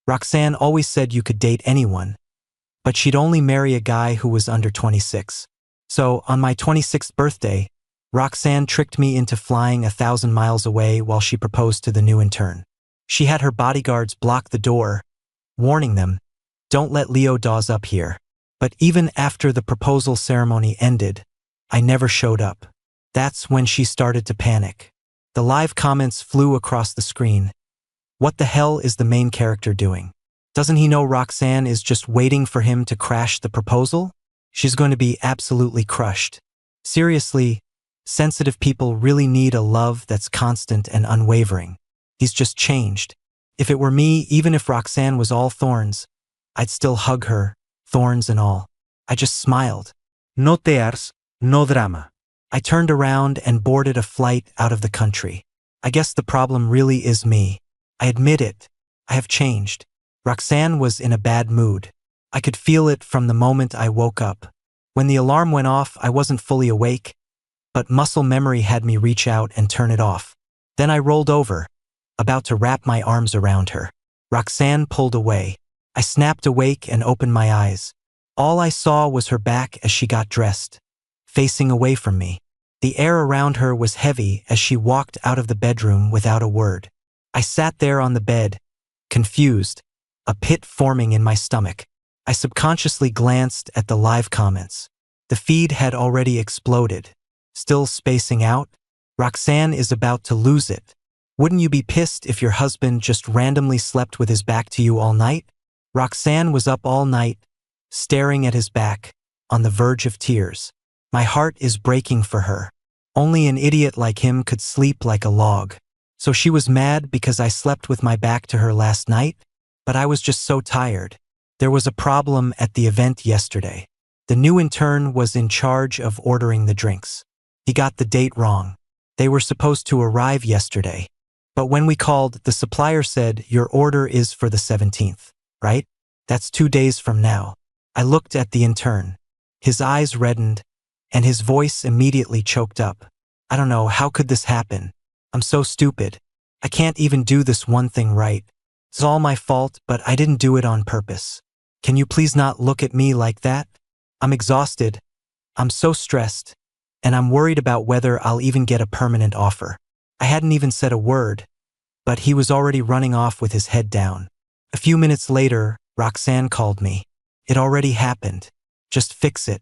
Roxanne always said you could date anyone, but she'd only marry a guy who was under 26. So, on my 26th birthday, Roxanne tricked me into flying 1,000 miles away while she proposed to the new intern. She had her bodyguards block the door, warning them, "Don't let Leo Dawes up here." But even after the proposal ceremony ended, I never showed up. That's when she started to panic. The live comments flew across the screen. What the hell is the main character doing? Doesn't he know Roxanne is just waiting for him to crash the proposal? She's going to be absolutely crushed. Seriously, sensitive people really need a love that's constant and unwavering. He's just changed. If it were me, even if Roxanne was all thorns, I'd still hug her, thorns and all. I just smiled. No tears, no drama. I turned around and boarded a flight out of the country. I guess the problem really is me. I admit it. I have changed. Roxanne was in a bad mood. I could feel it from the moment I woke up. When the alarm went off, I wasn't fully awake, but muscle memory had me reach out and turn it off. Then I rolled over, about to wrap my arms around her. Roxanne pulled away. I snapped awake and opened my eyes. All I saw was her back as she got dressed, facing away from me. The air around her was heavy as she walked out of the bedroom without a word. I sat there on the bed, confused, a pit forming in my stomach. I subconsciously glanced at the live comments. The feed had already exploded. Still spacing out? Roxanne is about to lose it. Wouldn't you be pissed if your husband just randomly slept with his back to you all night? Roxanne was up all night, staring at his back, on the verge of tears. My heart is breaking for her. Only an idiot like him could sleep like a log. So she was mad because I slept with my back to her last night? But I was just so tired. There was a problem at the event yesterday. The new intern was in charge of ordering the drinks. He got the date wrong. They were supposed to arrive yesterday. But when we called, the supplier said, "Your order is for the 17th, right? That's 2 days from now." I looked at the intern. His eyes reddened, and his voice immediately choked up. I don't know, how could this happen? I'm so stupid. I can't even do this one thing right. It's all my fault, but I didn't do it on purpose. Can you please not look at me like that? I'm exhausted. I'm so stressed. And I'm worried about whether I'll even get a permanent offer. I hadn't even said a word, but he was already running off with his head down. A few minutes later, Roxanne called me. It already happened. Just fix it.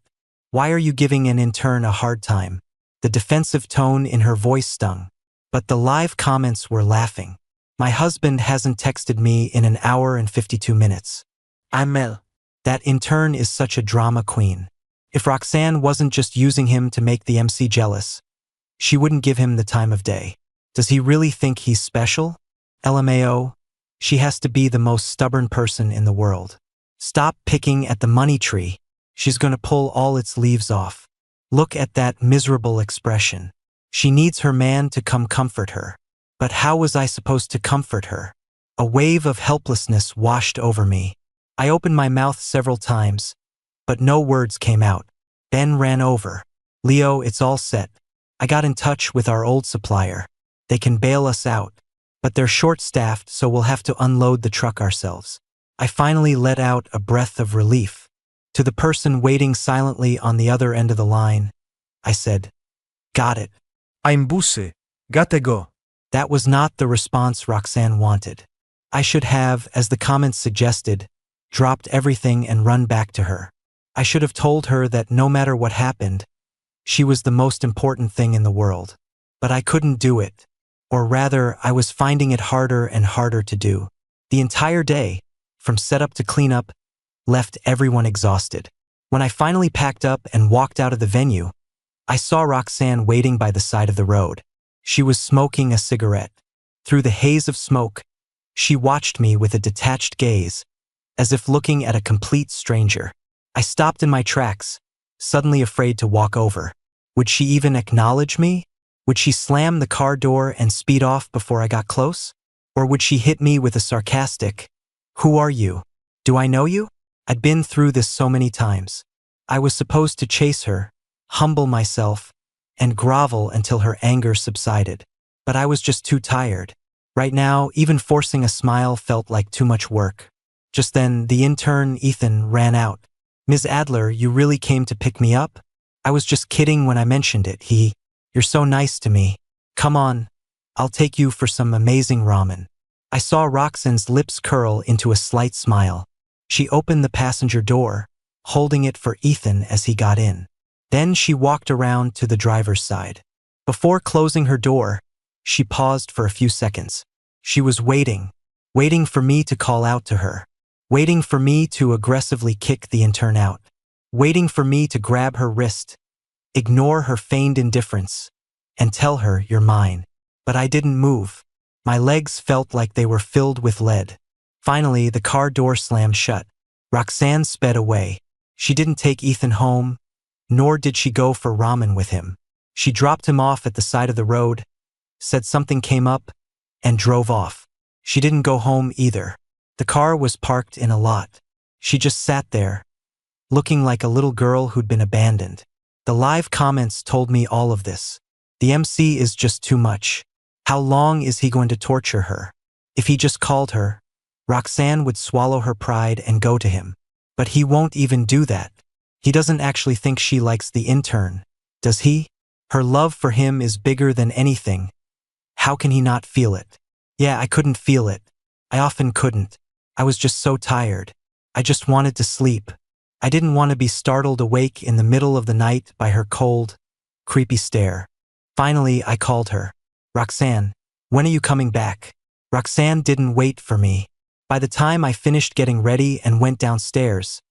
Why are you giving an intern a hard time? The defensive tone in her voice stung. But the live comments were laughing. My husband hasn't texted me in an hour and 52 minutes. I'm Mel. That intern is such a drama queen. If Roxanne wasn't just using him to make the MC jealous, she wouldn't give him the time of day. Does he really think he's special? LMAO, she has to be the most stubborn person in the world. Stop picking at the money tree. She's gonna pull all its leaves off. Look at that miserable expression. She needs her man to come comfort her. But how was I supposed to comfort her? A wave of helplessness washed over me. I opened my mouth several times, but no words came out. Ben ran over. "Leo, it's all set. I got in touch with our old supplier. They can bail us out, but they're short-staffed, so we'll have to unload the truck ourselves." I finally let out a breath of relief. To the person waiting silently on the other end of the line, I said, "Got it." I'm busse. Gotta go. That was not the response Roxanne wanted. I should have, as the comments suggested, dropped everything and run back to her. I should have told her that no matter what happened, she was the most important thing in the world. But I couldn't do it. Or rather, I was finding it harder and harder to do. The entire day, from setup to cleanup, left everyone exhausted. When I finally packed up and walked out of the venue, I saw Roxanne waiting by the side of the road. She was smoking a cigarette. Through the haze of smoke, she watched me with a detached gaze, as if looking at a complete stranger. I stopped in my tracks, suddenly afraid to walk over. Would she even acknowledge me? Would she slam the car door and speed off before I got close? Or would she hit me with a sarcastic, "Who are you? Do I know you?" I'd been through this so many times. I was supposed to chase her, humble myself, and grovel until her anger subsided. But I was just too tired. Right now, even forcing a smile felt like too much work. Just then, the intern, Ethan, ran out. Ms. Adler, you really came to pick me up? I was just kidding when I mentioned it. You're so nice to me. Come on, I'll take you for some amazing ramen. I saw Roxanne's lips curl into a slight smile. She opened the passenger door, holding it for Ethan as he got in. Then she walked around to the driver's side. Before closing her door, she paused for a few seconds. She was waiting for me to call out to her, waiting for me to aggressively kick the intern out, waiting for me to grab her wrist, ignore her feigned indifference, and tell her, "You're mine." But I didn't move. My legs felt like they were filled with lead. Finally, the car door slammed shut. Roxanne sped away. She didn't take Ethan home, nor did she go for ramen with him. She dropped him off at the side of the road, said something came up, and drove off. She didn't go home either. The car was parked in a lot. She just sat there, looking like a little girl who'd been abandoned. The live comments told me all of this. The MC is just too much. How long is he going to torture her? If he just called her, Roxanne would swallow her pride and go to him. But he won't even do that. He doesn't actually think she likes the intern, does he? Her love for him is bigger than anything. How can he not feel it? Yeah, I couldn't feel it. I often couldn't. I was just so tired. I just wanted to sleep. I didn't want to be startled awake in the middle of the night by her cold, creepy stare. Finally, I called her. "Roxanne, when are you coming back?" Roxanne didn't wait for me. By the time I finished getting ready and went downstairs,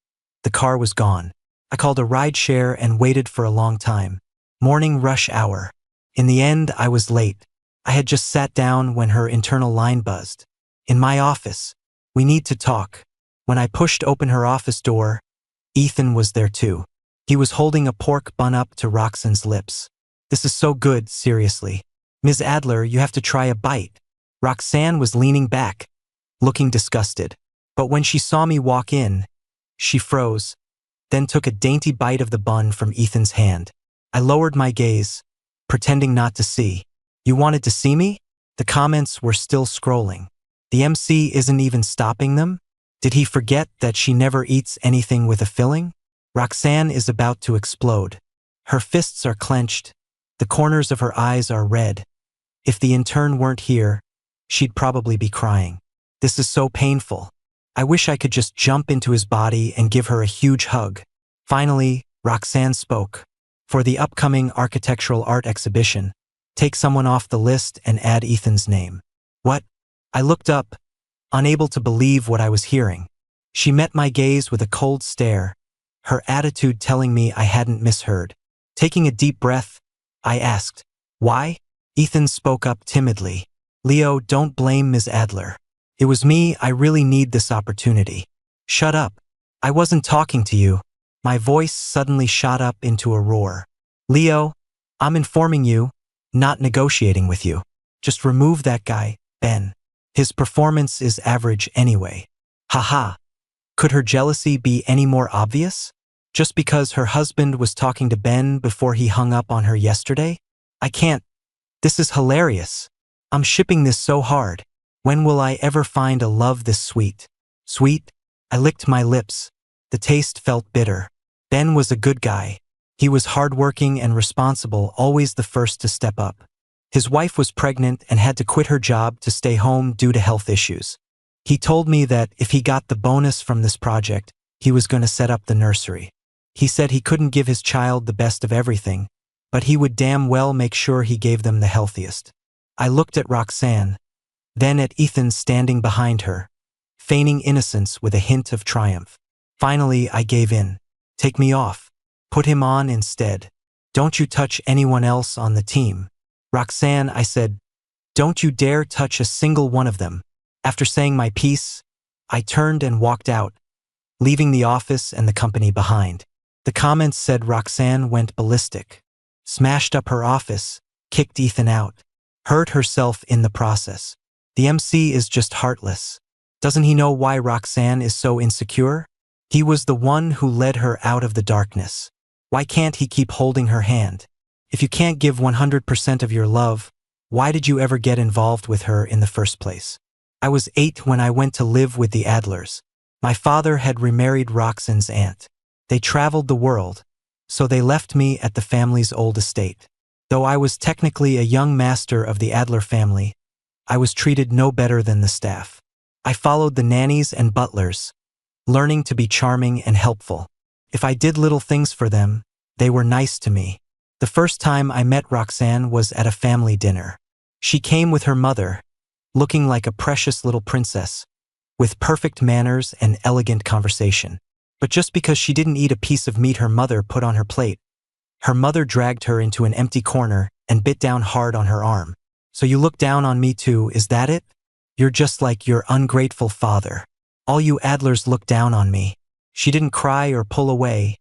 the car was gone. I called a rideshare and waited for a long time. Morning rush hour. In the end, I was late. I had just sat down when her internal line buzzed. "In my office. We need to talk." When I pushed open her office door, Ethan was there too. He was holding a pork bun up to Roxanne's lips. "This is so good, seriously. Ms. Adler, you have to try a bite." Roxanne was leaning back, looking disgusted. But when she saw me walk in, she froze, then took a dainty bite of the bun from Ethan's hand. I lowered my gaze, pretending not to see. "You wanted to see me?" The comments were still scrolling. The MC isn't even stopping them? Did he forget that she never eats anything with a filling? Roxanne is about to explode. Her fists are clenched. The corners of her eyes are red. If the intern weren't here, she'd probably be crying. This is so painful. I wish I could just jump into his body and give her a huge hug. Finally, Roxanne spoke. "For the upcoming architectural art exhibition, take someone off the list and add Ethan's name." What? I looked up, unable to believe what I was hearing. She met my gaze with a cold stare, her attitude telling me I hadn't misheard. Taking a deep breath, I asked, "Why?" Ethan spoke up timidly. "Leo, don't blame Ms. Adler. It was me. I really need this opportunity." "Shut up. I wasn't talking to you." My voice suddenly shot up into a roar. "Leo, I'm informing you, not negotiating with you. Just remove that guy, Ben. His performance is average anyway." Haha. Could her jealousy be any more obvious? Just because her husband was talking to Ben before he hung up on her yesterday? I can't. This is hilarious. I'm shipping this so hard. When will I ever find a love this sweet? Sweet? I licked my lips. The taste felt bitter. Ben was a good guy. He was hardworking and responsible, always the first to step up. His wife was pregnant and had to quit her job to stay home due to health issues. He told me that if he got the bonus from this project, he was going to set up the nursery. He said he couldn't give his child the best of everything, but he would damn well make sure he gave them the healthiest. I looked at Roxanne, then at Ethan standing behind her, feigning innocence with a hint of triumph. Finally, I gave in. "Take me off. Put him on instead. Don't you touch anyone else on the team." "Roxanne," I said, "don't you dare touch a single one of them." After saying my piece, I turned and walked out, leaving the office and the company behind. The comments said Roxanne went ballistic, smashed up her office, kicked Ethan out, hurt herself in the process. The MC is just heartless. Doesn't he know why Roxanne is so insecure? He was the one who led her out of the darkness. Why can't he keep holding her hand? If you can't give 100% of your love, why did you ever get involved with her in the first place? I was 8 when I went to live with the Adlers. My father had remarried Roxanne's aunt. They traveled the world, so they left me at the family's old estate. Though I was technically a young master of the Adler family, I was treated no better than the staff. I followed the nannies and butlers, learning to be charming and helpful. If I did little things for them, they were nice to me. The first time I met Roxanne was at a family dinner. She came with her mother, looking like a precious little princess, with perfect manners and elegant conversation. But just because she didn't eat a piece of meat her mother put on her plate, her mother dragged her into an empty corner and bit down hard on her arm. "So you look down on me too, is that it? You're just like your ungrateful father. All you Adlers look down on me." She didn't cry or pull away,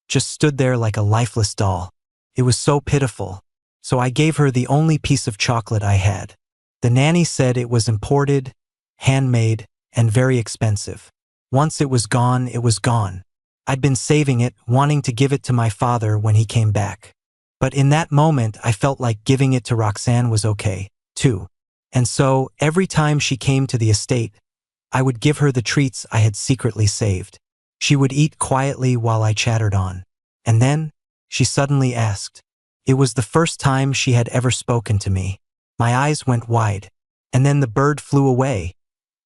just stood there like a lifeless doll. It was so pitiful. So I gave her the only piece of chocolate I had. The nanny said it was imported, handmade, and very expensive. Once it was gone, it was gone. I'd been saving it, wanting to give it to my father when he came back. But in that moment, I felt like giving it to Roxanne was okay, too. And so, every time she came to the estate, I would give her the treats I had secretly saved. She would eat quietly while I chattered on. And then, she suddenly asked. It was the first time she had ever spoken to me. My eyes went wide. And then the bird flew away.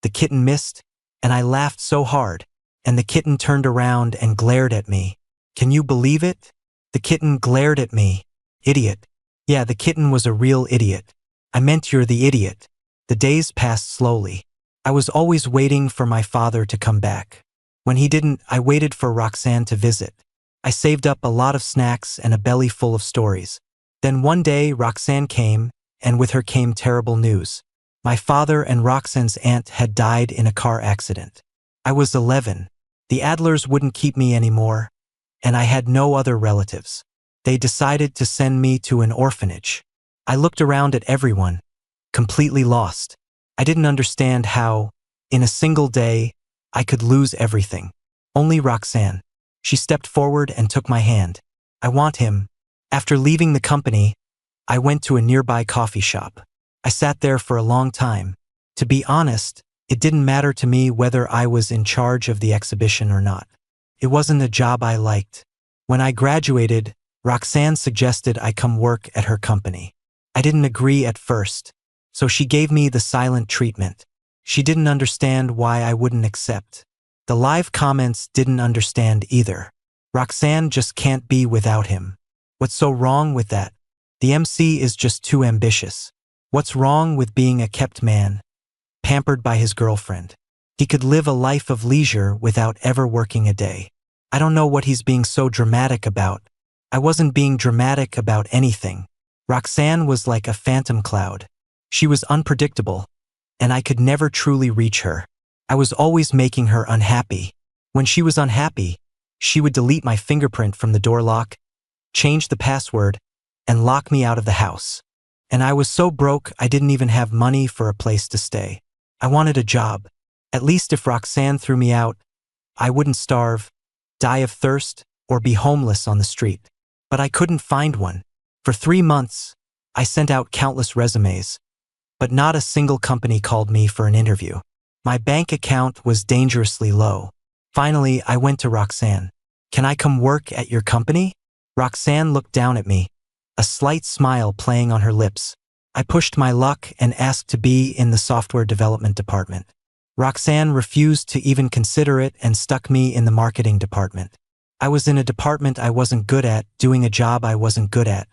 The kitten missed, and I laughed so hard, and the kitten turned around and glared at me. Can you believe it? The kitten glared at me. Idiot. Yeah, the kitten was a real idiot. I meant you're the idiot. The days passed slowly. I was always waiting for my father to come back. When he didn't, I waited for Roxanne to visit. I saved up a lot of snacks and a belly full of stories. Then one day, Roxanne came, and with her came terrible news. My father and Roxanne's aunt had died in a car accident. I was 11. The Adlers wouldn't keep me anymore, and I had no other relatives. They decided to send me to an orphanage. I looked around at everyone, completely lost. I didn't understand how, in a single day, I could lose everything. Only Roxanne. She stepped forward and took my hand. I want him. After leaving the company, I went to a nearby coffee shop. I sat there for a long time. To be honest, it didn't matter to me whether I was in charge of the exhibition or not. It wasn't a job I liked. When I graduated, Roxanne suggested I come work at her company. I didn't agree at first, so she gave me the silent treatment. She didn't understand why I wouldn't accept. The live comments didn't understand either. Roxanne just can't be without him. What's so wrong with that? The MC is just too ambitious. What's wrong with being a kept man, pampered by his girlfriend? He could live a life of leisure without ever working a day. I don't know what he's being so dramatic about. I wasn't being dramatic about anything. Roxanne was like a phantom cloud. She was unpredictable, and I could never truly reach her. I was always making her unhappy. When she was unhappy, she would delete my fingerprint from the door lock, change the password, and lock me out of the house. And I was so broke I didn't even have money for a place to stay. I wanted a job. At least if Roxanne threw me out, I wouldn't starve, die of thirst, or be homeless on the street. But I couldn't find one. For 3 months, I sent out countless resumes, but not a single company called me for an interview. My bank account was dangerously low. Finally, I went to Roxanne. Can I come work at your company? Roxanne looked down at me, a slight smile playing on her lips. I pushed my luck and asked to be in the software development department. Roxanne refused to even consider it and stuck me in the marketing department. I was in a department I wasn't good at, doing a job I wasn't good at.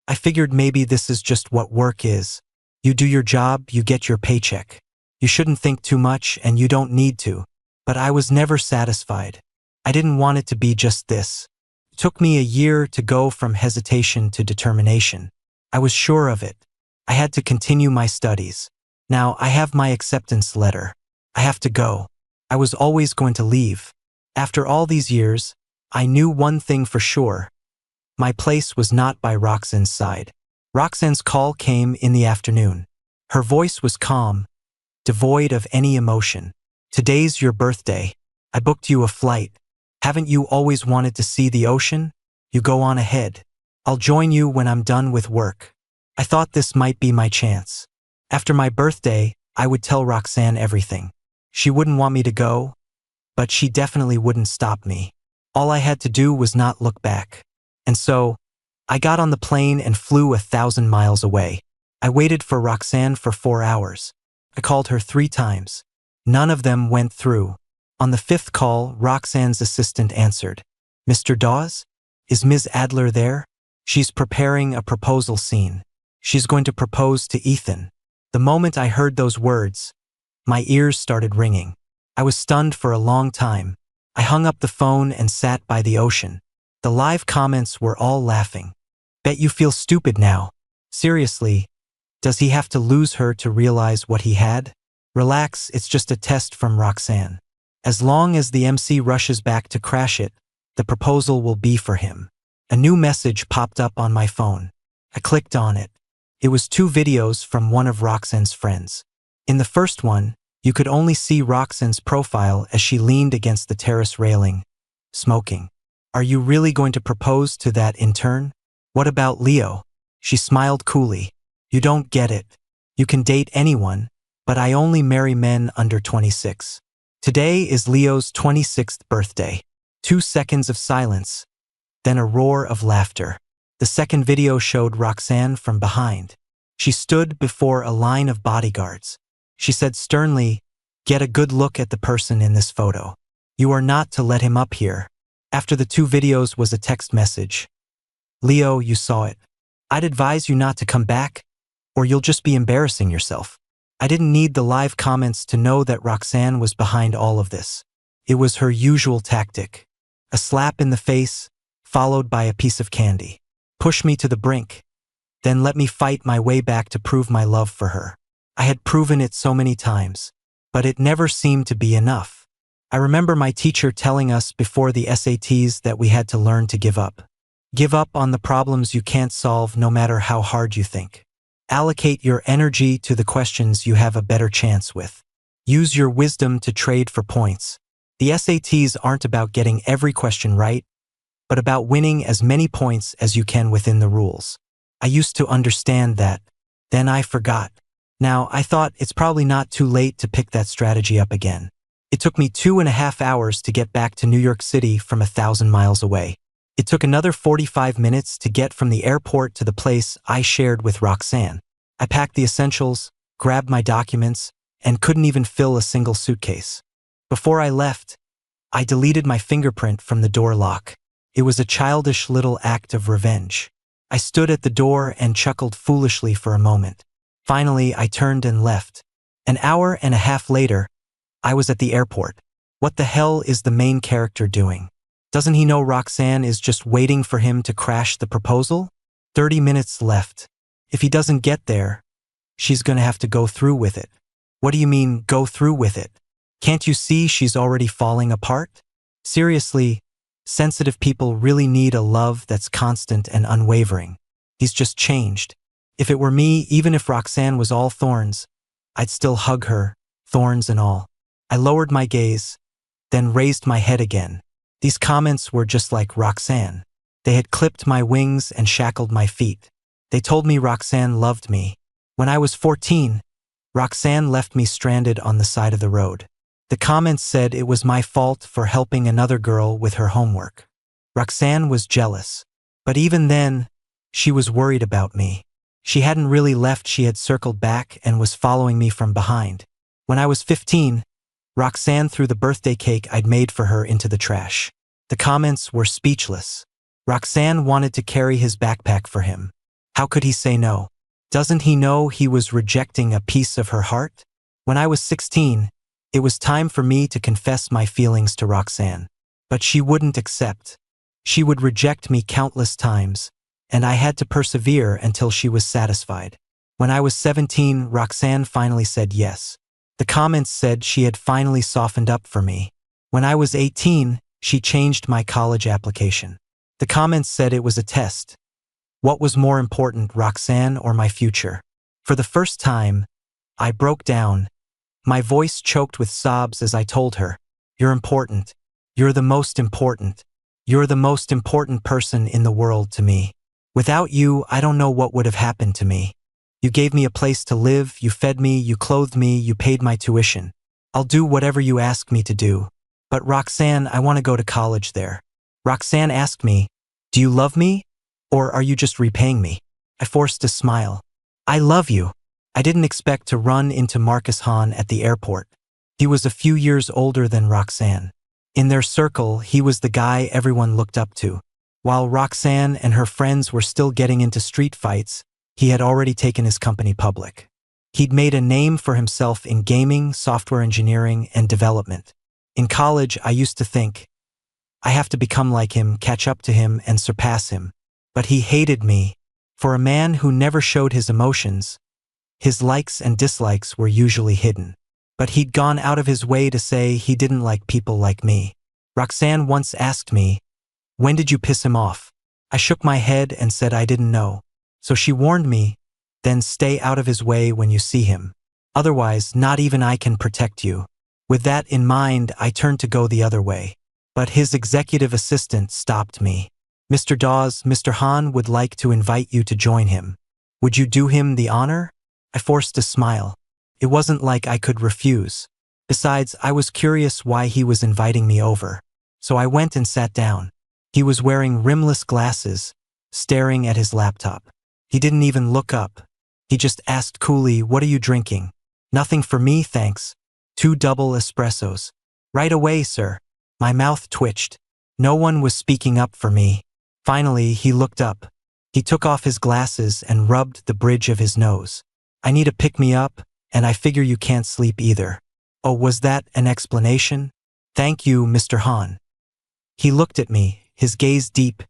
I figured maybe this is just what work is. You do your job, you get your paycheck. You shouldn't think too much and you don't need to. But I was never satisfied. I didn't want it to be just this. It took me a year to go from hesitation to determination. I was sure of it. I had to continue my studies. Now I have my acceptance letter. I have to go. I was always going to leave. After all these years, I knew one thing for sure. My place was not by Roxanne's side. Roxanne's call came in the afternoon. Her voice was calm, devoid of any emotion. Today's your birthday. I booked you a flight. Haven't you always wanted to see the ocean? You go on ahead. I'll join you when I'm done with work. I thought this might be my chance. After my birthday, I would tell Roxanne everything. She wouldn't want me to go, but she definitely wouldn't stop me. All I had to do was not look back. And so, I got on the plane and flew 1,000 miles away. I waited for Roxanne for 4 hours. I called her 3 times. None of them went through. On the 5th call, Roxanne's assistant answered. "Mr. Dawes? Is Ms. Adler there? She's preparing a proposal scene. She's going to propose to Ethan." The moment I heard those words, my ears started ringing. I was stunned for a long time. I hung up the phone and sat by the ocean. The live comments were all laughing. "Bet you feel stupid now. Seriously, does he have to lose her to realize what he had? Relax, it's just a test from Roxanne. As long as the MC rushes back to crash it, the proposal will be for him." A new message popped up on my phone. I clicked on it. It was 2 videos from one of Roxanne's friends. In the first one, you could only see Roxanne's profile as she leaned against the terrace railing, smoking. "Are you really going to propose to that intern? What about Leo?" She smiled coolly. "You don't get it. You can date anyone, but I only marry men under 26. Today is Leo's 26th birthday." 2 seconds of silence, then a roar of laughter. The second video showed Roxanne from behind. She stood before a line of bodyguards. She said sternly, "Get a good look at the person in this photo. You are not to let him up here." After the 2 videos was a text message. "Leo, you saw it. I'd advise you not to come back, or you'll just be embarrassing yourself." I didn't need the live comments to know that Roxanne was behind all of this. It was her usual tactic. A slap in the face, followed by a piece of candy. Push me to the brink, then let me fight my way back to prove my love for her. I had proven it so many times, but it never seemed to be enough. I remember my teacher telling us before the SATs that we had to learn to give up. Give up on the problems you can't solve no matter how hard you think. Allocate your energy to the questions you have a better chance with. Use your wisdom to trade for points. The SATs aren't about getting every question right, but about winning as many points as you can within the rules. I used to understand that. Then I forgot. Now, I thought it's probably not too late to pick that strategy up again. It took me 2.5 hours to get back to New York City from 1,000 miles away. It took another 45 minutes to get from the airport to the place I shared with Roxanne. I packed the essentials, grabbed my documents, and couldn't even fill a single suitcase. Before I left, I deleted my fingerprint from the door lock. It was a childish little act of revenge. I stood at the door and chuckled foolishly for a moment. Finally, I turned and left. An hour and a half later, I was at the airport. What the hell is the main character doing? Doesn't he know Roxanne is just waiting for him to crash the proposal? 30 minutes left. If he doesn't get there, she's gonna have to go through with it. What do you mean, go through with it? Can't you see she's already falling apart? Seriously, sensitive people really need a love that's constant and unwavering. He's just changed. If it were me, even if Roxanne was all thorns, I'd still hug her, thorns and all. I lowered my gaze, then raised my head again. These comments were just like Roxanne. They had clipped my wings and shackled my feet. They told me Roxanne loved me. When I was 14, Roxanne left me stranded on the side of the road. The comments said it was my fault for helping another girl with her homework. Roxanne was jealous. But even then, she was worried about me. She hadn't really left, she had circled back and was following me from behind. When I was 15, Roxanne threw the birthday cake I'd made for her into the trash. The comments were speechless. Roxanne wanted to carry his backpack for him. How could he say no? Doesn't he know he was rejecting a piece of her heart? When I was 16, it was time for me to confess my feelings to Roxanne. But she wouldn't accept. She would reject me countless times, and I had to persevere until she was satisfied. When I was 17, Roxanne finally said yes. The comments said she had finally softened up for me. When I was 18, she changed my college application. The comments said it was a test. What was more important, Roxanne or my future? For the first time, I broke down. My voice choked with sobs as I told her, "You're important. You're the most important. You're the most important person in the world to me. Without you, I don't know what would have happened to me. You gave me a place to live, you fed me, you clothed me, you paid my tuition. I'll do whatever you ask me to do. But Roxanne, I want to go to college there. Roxanne asked me, do you love me? Or are you just repaying me? I forced a smile. I love you. I didn't expect to run into Marcus Hahn at the airport. He was a few years older than Roxanne. In their circle, he was the guy everyone looked up to. While Roxanne and her friends were still getting into street fights, he had already taken his company public. He'd made a name for himself in gaming, software engineering, and development. In college, I used to think, I have to become like him, catch up to him, and surpass him. But he hated me. For a man who never showed his emotions, his likes and dislikes were usually hidden. But he'd gone out of his way to say he didn't like people like me. Roxanne once asked me, when did you piss him off? I shook my head and said I didn't know. So she warned me, then stay out of his way when you see him. Otherwise, not even I can protect you. With that in mind, I turned to go the other way. But his executive assistant stopped me. Mr. Dawes, Mr. Hahn would like to invite you to join him. Would you do him the honor? I forced a smile. It wasn't like I could refuse. Besides, I was curious why he was inviting me over. So I went and sat down. He was wearing rimless glasses, staring at his laptop. He didn't even look up. He just asked coolly, what are you drinking? Nothing for me, thanks. 2 double espressos. Right away, sir. My mouth twitched. No one was speaking up for me. Finally, he looked up. He took off his glasses and rubbed the bridge of his nose. I need a pick-me-up, and I figure you can't sleep either. Oh, was that an explanation? Thank you, Mr. Hahn. He looked at me, his gaze deep,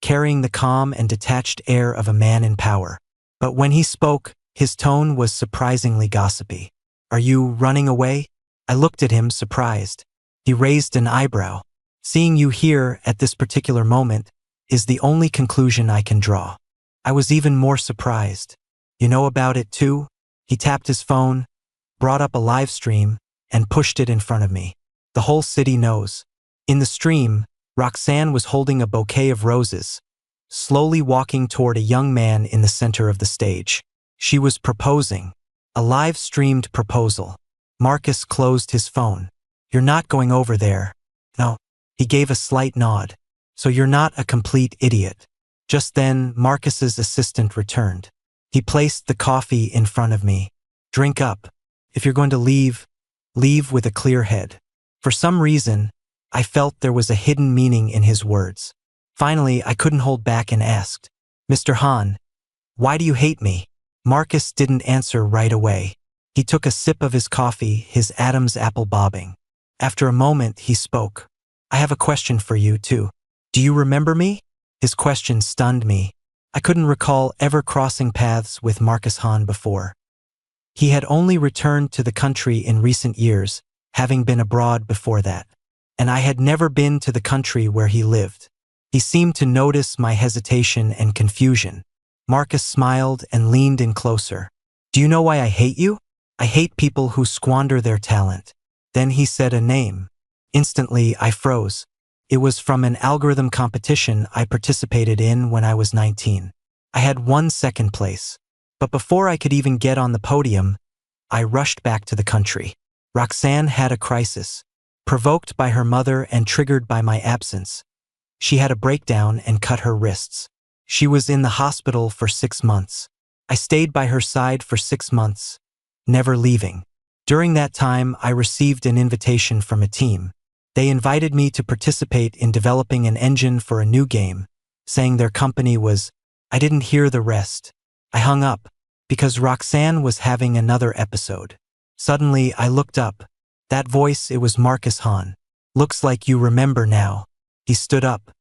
carrying the calm and detached air of a man in power. But when he spoke, his tone was surprisingly gossipy. Are you running away? I looked at him, surprised. He raised an eyebrow. Seeing you here at this particular moment is the only conclusion I can draw. I was even more surprised. You know about it too? He tapped his phone, brought up a live stream, and pushed it in front of me. The whole city knows. In the stream, Roxanne was holding a bouquet of roses, slowly walking toward a young man in the center of the stage. She was proposing. A live-streamed proposal. Marcus closed his phone. You're not going over there. No. He gave a slight nod. So you're not a complete idiot. Just then, Marcus's assistant returned. He placed the coffee in front of me. Drink up. If you're going to leave, leave with a clear head. For some reason, I felt there was a hidden meaning in his words. Finally, I couldn't hold back and asked, Mr. Hahn, why do you hate me? Marcus didn't answer right away. He took a sip of his coffee, his Adam's apple bobbing. After a moment, he spoke. I have a question for you, too. Do you remember me? His question stunned me. I couldn't recall ever crossing paths with Marcus Hahn before. He had only returned to the country in recent years, having been abroad before that. And I had never been to the country where he lived. He seemed to notice my hesitation and confusion. Marcus smiled and leaned in closer. Do you know why I hate you? I hate people who squander their talent. Then he said a name. Instantly, I froze. It was from an algorithm competition I participated in when I was 19. I had won second place. But before I could even get on the podium, I rushed back to the country. Roxanne had a crisis. Provoked by her mother and triggered by my absence, she had a breakdown and cut her wrists. She was in the hospital for 6 months. I stayed by her side for 6 months, never leaving. During that time, I received an invitation from a team. They invited me to participate in developing an engine for a new game, saying their company was. I didn't hear the rest. I hung up, because Roxanne was having another episode. Suddenly, I looked up. That voice, it was Marcus Hahn. Looks like you remember now. He stood up.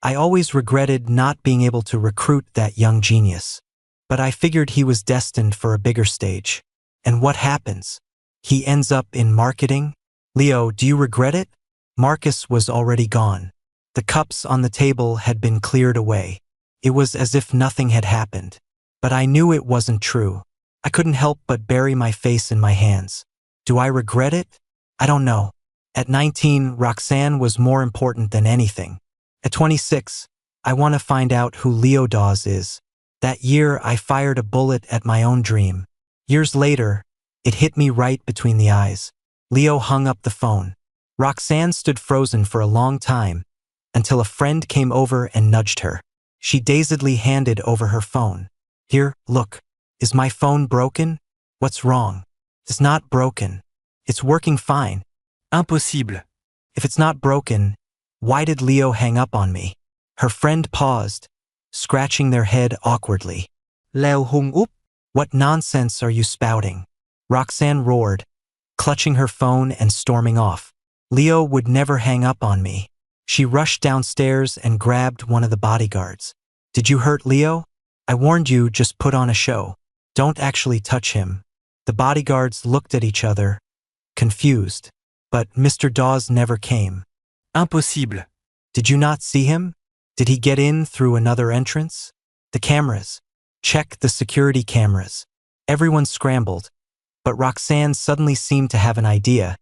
I always regretted not being able to recruit that young genius. But I figured he was destined for a bigger stage. And what happens? He ends up in marketing? Leo, do you regret it? Marcus was already gone. The cups on the table had been cleared away. It was as if nothing had happened. But I knew it wasn't true. I couldn't help but bury my face in my hands. Do I regret it? I don't know. At 19, Roxanne was more important than anything. At 26, I want to find out who Leo Dawes is. That year, I fired a bullet at my own dream. Years later, it hit me right between the eyes. Leo hung up the phone. Roxanne stood frozen for a long time, until a friend came over and nudged her. She dazedly handed over her phone. Here, look. Is my phone broken? What's wrong? It's not broken. It's working fine. Impossible. If it's not broken, why did Leo hang up on me? Her friend paused, scratching their head awkwardly. Leo hung up? What nonsense are you spouting? Roxanne roared, clutching her phone and storming off. Leo would never hang up on me. She rushed downstairs and grabbed one of the bodyguards. Did you hurt Leo? I warned you, just put on a show. Don't actually touch him. The bodyguards looked at each other, confused. But Mr. Dawes never came. Impossible. Did you not see him? Did he get in through another entrance? The cameras. Check the security cameras. Everyone scrambled, but Roxanne suddenly seemed to have an idea,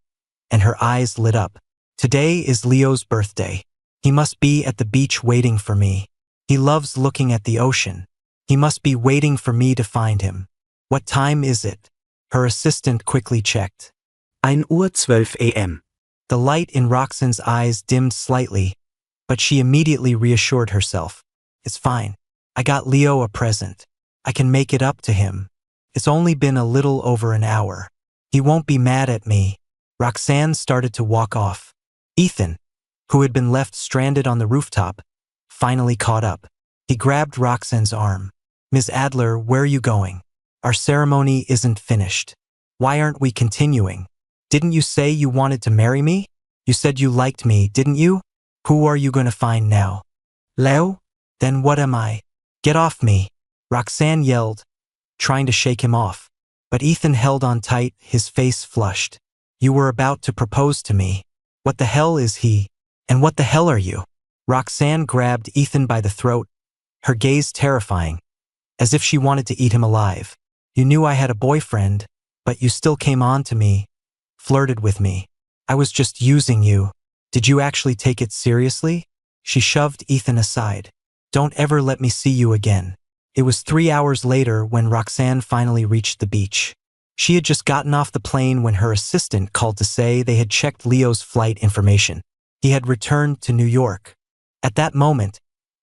and her eyes lit up. Today is Leo's birthday. He must be at the beach waiting for me. He loves looking at the ocean. He must be waiting for me to find him. What time is it? Her assistant quickly checked. 1:12 a.m. The light in Roxanne's eyes dimmed slightly, but she immediately reassured herself. It's fine. I got Leo a present. I can make it up to him. It's only been a little over an hour. He won't be mad at me. Roxanne started to walk off. Ethan, who had been left stranded on the rooftop, finally caught up. He grabbed Roxanne's arm. Ms. Adler, where are you going? Our ceremony isn't finished. Why aren't we continuing? Didn't you say you wanted to marry me? You said you liked me, didn't you? Who are you going to find now? Leo? Then what am I? Get off me! Roxanne yelled, trying to shake him off. But Ethan held on tight, his face flushed. You were about to propose to me. What the hell is he? And what the hell are you? Roxanne grabbed Ethan by the throat, her gaze terrifying, as if she wanted to eat him alive. You knew I had a boyfriend, but you still came on to me, flirted with me. I was just using you. Did you actually take it seriously? She shoved Ethan aside. Don't ever let me see you again. It was 3 hours later when Roxanne finally reached the beach. She had just gotten off the plane when her assistant called to say they had checked Leo's flight information. He had returned to New York. At that moment,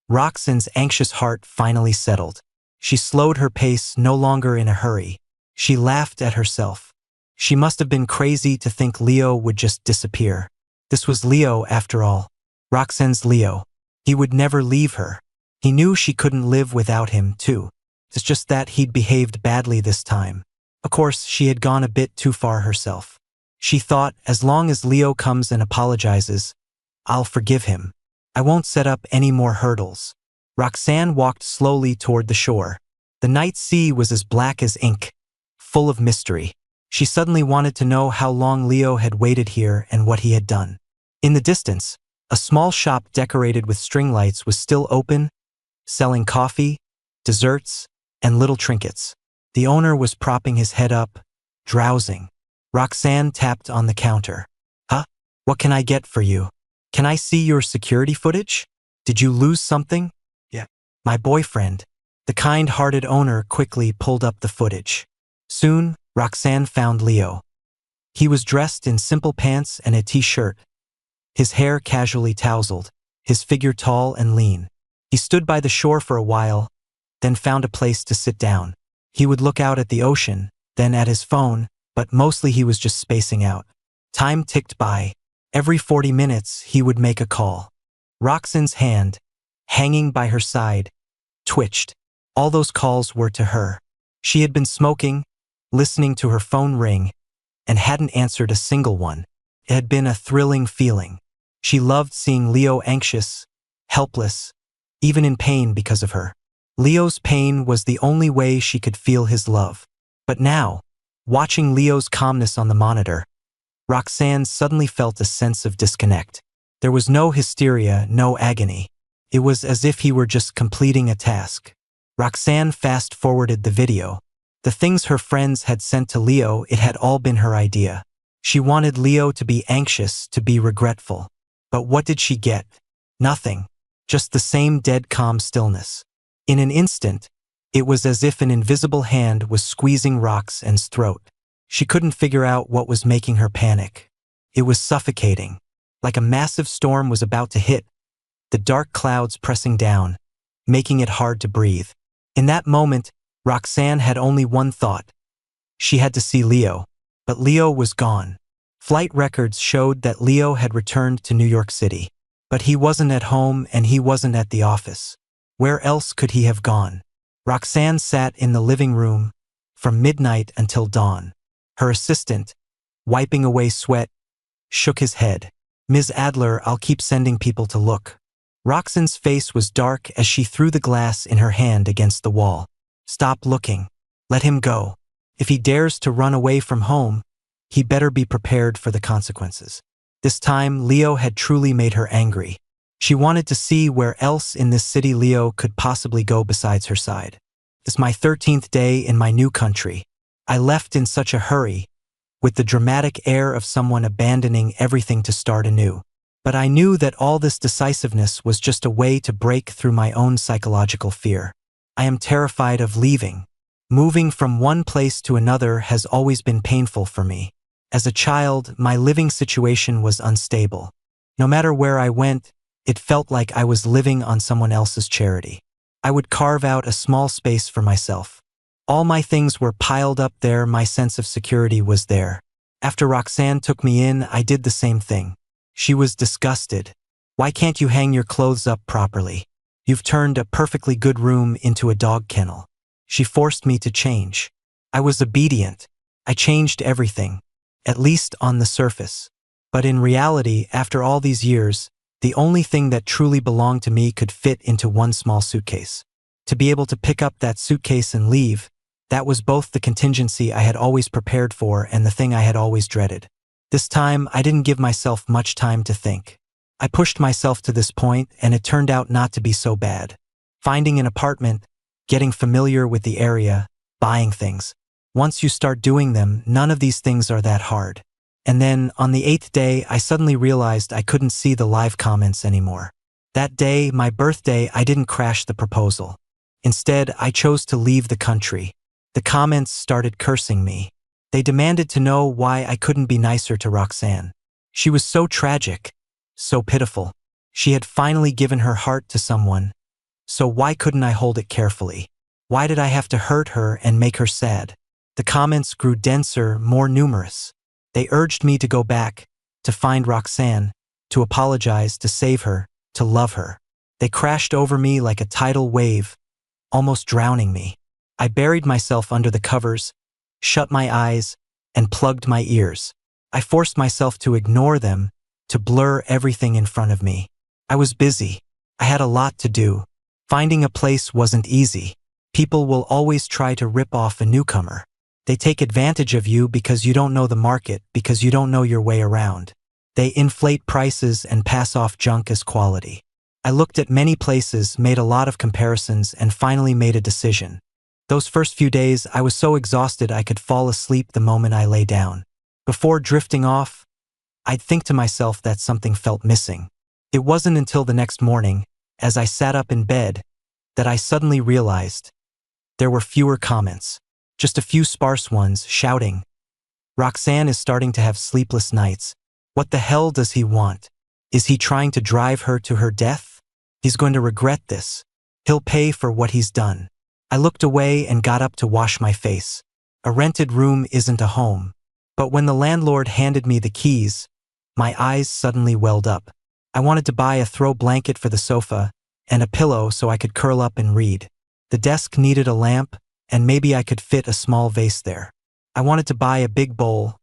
Roxanne's anxious heart finally settled. She slowed her pace, no longer in a hurry. She laughed at herself. She must have been crazy to think Leo would just disappear. This was Leo, after all. Roxanne's Leo. He would never leave her. He knew she couldn't live without him, too. It's just that he'd behaved badly this time. Of course, she had gone a bit too far herself. She thought, as long as Leo comes and apologizes, I'll forgive him. I won't set up any more hurdles. Roxanne walked slowly toward the shore. The night sea was as black as ink, full of mystery. She suddenly wanted to know how long Leo had waited here and what he had done. In the distance, a small shop decorated with string lights was still open, selling coffee, desserts, and little trinkets. The owner was propping his head up, drowsing. Roxanne tapped on the counter. Huh? What can I get for you? Can I see your security footage? Did you lose something? Yeah. My boyfriend. The kind-hearted owner quickly pulled up the footage. Soon, Roxanne found Leo. He was dressed in simple pants and a t-shirt, his hair casually tousled, his figure tall and lean. He stood by the shore for a while, then found a place to sit down. He would look out at the ocean, then at his phone, but mostly he was just spacing out. Time ticked by. Every 40 minutes, he would make a call. Roxanne's hand, hanging by her side, twitched. All those calls were to her. She had been smoking, listening to her phone ring, and hadn't answered a single one. It had been a thrilling feeling. She loved seeing Leo anxious, helpless, even in pain because of her. Leo's pain was the only way she could feel his love. But now, watching Leo's calmness on the monitor, Roxanne suddenly felt a sense of disconnect. There was no hysteria, no agony. It was as if he were just completing a task. Roxanne fast-forwarded the video. The things her friends had sent to Leo, it had all been her idea. She wanted Leo to be anxious, to be regretful. But what did she get? Nothing. Just the same dead calm stillness. In an instant, it was as if an invisible hand was squeezing Roxanne's throat. She couldn't figure out what was making her panic. It was suffocating. Like a massive storm was about to hit, the dark clouds pressing down, making it hard to breathe. In that moment, Roxanne had only one thought. She had to see Leo. But Leo was gone. Flight records showed that Leo had returned to New York City. But he wasn't at home and he wasn't at the office. Where else could he have gone? Roxanne sat in the living room from midnight until dawn. Her assistant, wiping away sweat, shook his head. "Ms. Adler, I'll keep sending people to look." Roxanne's face was dark as she threw the glass in her hand against the wall. "Stop looking. Let him go. If he dares to run away from home, he better be prepared for the consequences." This time, Leo had truly made her angry. She wanted to see where else in this city Leo could possibly go besides her side. "It's my 13th day in my new country. I left in such a hurry, with the dramatic air of someone abandoning everything to start anew. But I knew that all this decisiveness was just a way to break through my own psychological fear. I am terrified of leaving. Moving from one place to another has always been painful for me. As a child, my living situation was unstable. No matter where I went, it felt like I was living on someone else's charity. I would carve out a small space for myself. All my things were piled up there, my sense of security was there. After Roxanne took me in, I did the same thing. She was disgusted. "Why can't you hang your clothes up properly? You've turned a perfectly good room into a dog kennel." She forced me to change. I was obedient. I changed everything, at least on the surface. But in reality, after all these years, the only thing that truly belonged to me could fit into one small suitcase. To be able to pick up that suitcase and leave, that was both the contingency I had always prepared for and the thing I had always dreaded. This time, I didn't give myself much time to think. I pushed myself to this point, and it turned out not to be so bad. Finding an apartment, getting familiar with the area, buying things. Once you start doing them, none of these things are that hard. And then, on the 8th day, I suddenly realized I couldn't see the live comments anymore. That day, my birthday, I didn't crash the proposal. Instead, I chose to leave the country. The comments started cursing me. They demanded to know why I couldn't be nicer to Roxanne. She was so tragic, so pitiful. She had finally given her heart to someone. So why couldn't I hold it carefully? Why did I have to hurt her and make her sad? The comments grew denser, more numerous. They urged me to go back, to find Roxanne, to apologize, to save her, to love her. They crashed over me like a tidal wave, almost drowning me. I buried myself under the covers, shut my eyes, and plugged my ears. I forced myself to ignore them, to blur everything in front of me. I was busy. I had a lot to do. Finding a place wasn't easy. People will always try to rip off a newcomer. They take advantage of you because you don't know the market, because you don't know your way around. They inflate prices and pass off junk as quality. I looked at many places, made a lot of comparisons, and finally made a decision. Those first few days, I was so exhausted I could fall asleep the moment I lay down. Before drifting off, I'd think to myself that something felt missing. It wasn't until the next morning, as I sat up in bed, that I suddenly realized there were fewer comments. Just a few sparse ones shouting, "Roxanne is starting to have sleepless nights. What the hell does he want? Is he trying to drive her to her death? He's going to regret this. He'll pay for what he's done." I looked away and got up to wash my face. A rented room isn't a home. But when the landlord handed me the keys, my eyes suddenly welled up. I wanted to buy a throw blanket for the sofa and a pillow so I could curl up and read. The desk needed a lamp, and maybe I could fit a small vase there. I wanted to buy a big bowl,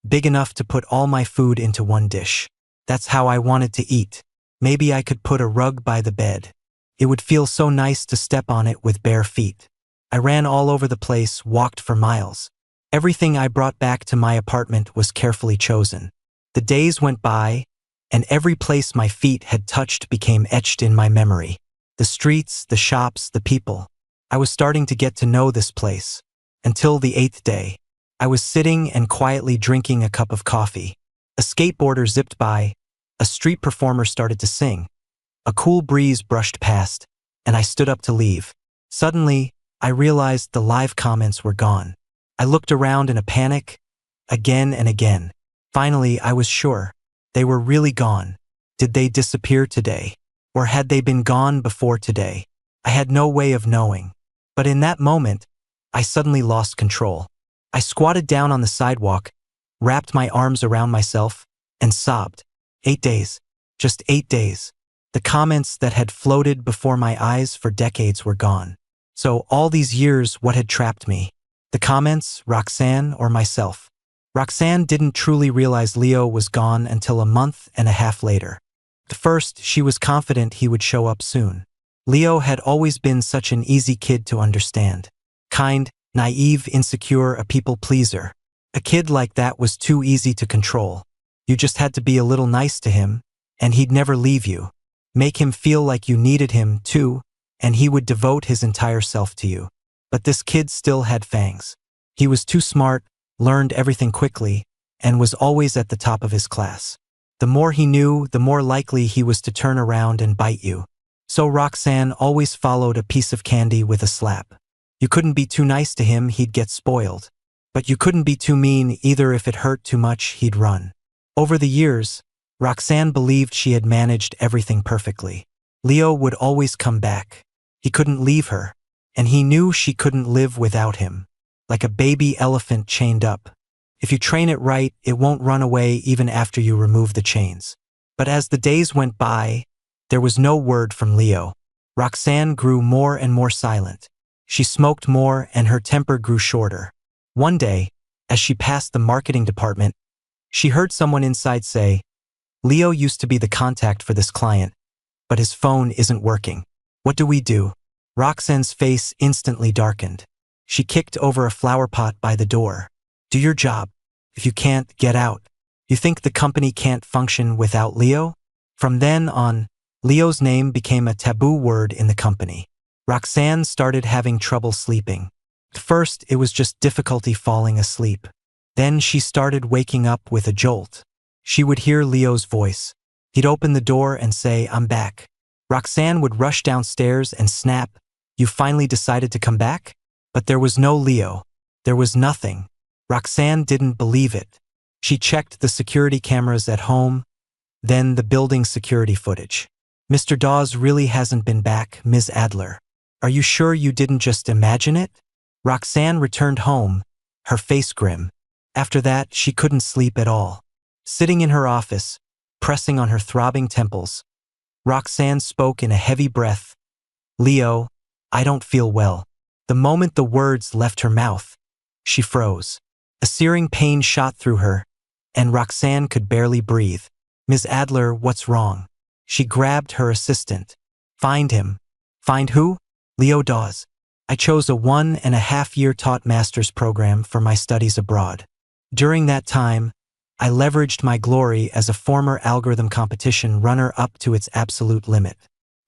big enough to put all my food into one dish. That's how I wanted to eat. Maybe I could put a rug by the bed. It would feel so nice to step on it with bare feet. I ran all over the place, walked for miles. Everything I brought back to my apartment was carefully chosen. The days went by, and every place my feet had touched became etched in my memory. The streets, the shops, the people. I was starting to get to know this place. Until the 8th day. I was sitting and quietly drinking a cup of coffee. A skateboarder zipped by. A street performer started to sing. A cool breeze brushed past, and I stood up to leave. Suddenly, I realized the live comments were gone. I looked around in a panic, again and again. Finally, I was sure. They were really gone. Did they disappear today? Or had they been gone before today? I had no way of knowing. But in that moment, I suddenly lost control. I squatted down on the sidewalk, wrapped my arms around myself, and sobbed. 8 days. Just 8 days. The comments that had floated before my eyes for decades were gone. So all these years, what had trapped me? The comments, Roxanne, or myself? Roxanne didn't truly realize Leo was gone until a month and a half later. At first, she was confident he would show up soon. Leo had always been such an easy kid to understand. Kind, naive, insecure, a people pleaser. A kid like that was too easy to control. You just had to be a little nice to him, and he'd never leave you. Make him feel like you needed him, too, and he would devote his entire self to you. But this kid still had fangs. He was too smart, learned everything quickly, and was always at the top of his class. The more he knew, the more likely he was to turn around and bite you. So Roxanne always followed a piece of candy with a slap. You couldn't be too nice to him, he'd get spoiled. But you couldn't be too mean either. If it hurt too much, he'd run. Over the years, Roxanne believed she had managed everything perfectly. Leo would always come back. He couldn't leave her, and he knew she couldn't live without him. Like a baby elephant chained up. If you train it right, it won't run away even after you remove the chains. But as the days went by, there was no word from Leo. Roxanne grew more and more silent. She smoked more and her temper grew shorter. One day, as she passed the marketing department, she heard someone inside say, "Leo used to be the contact for this client, but his phone isn't working. What do we do?" Roxanne's face instantly darkened. She kicked over a flower pot by the door. "Do your job. If you can't, get out. You think the company can't function without Leo?" From then on, Leo's name became a taboo word in the company. Roxanne started having trouble sleeping. At first, it was just difficulty falling asleep. Then she started waking up with a jolt. She would hear Leo's voice. He'd open the door and say, "I'm back." Roxanne would rush downstairs and snap, "You finally decided to come back?" But there was no Leo. There was nothing. Roxanne didn't believe it. She checked the security cameras at home, then the building security footage. "Mr. Dawes really hasn't been back, Ms. Adler. Are you sure you didn't just imagine it?" Roxanne returned home, her face grim. After that, she couldn't sleep at all. Sitting in her office, pressing on her throbbing temples, Roxanne spoke in a heavy breath. "Leo, I don't feel well." The moment the words left her mouth, she froze. A searing pain shot through her, and Roxanne could barely breathe. "Ms. Adler, what's wrong?" She grabbed her assistant. "Find him." "Find who?" "Leo Dawes. I chose a 1.5-year taught master's program for my studies abroad. During that time, I leveraged my glory as a former algorithm competition runner up to its absolute limit.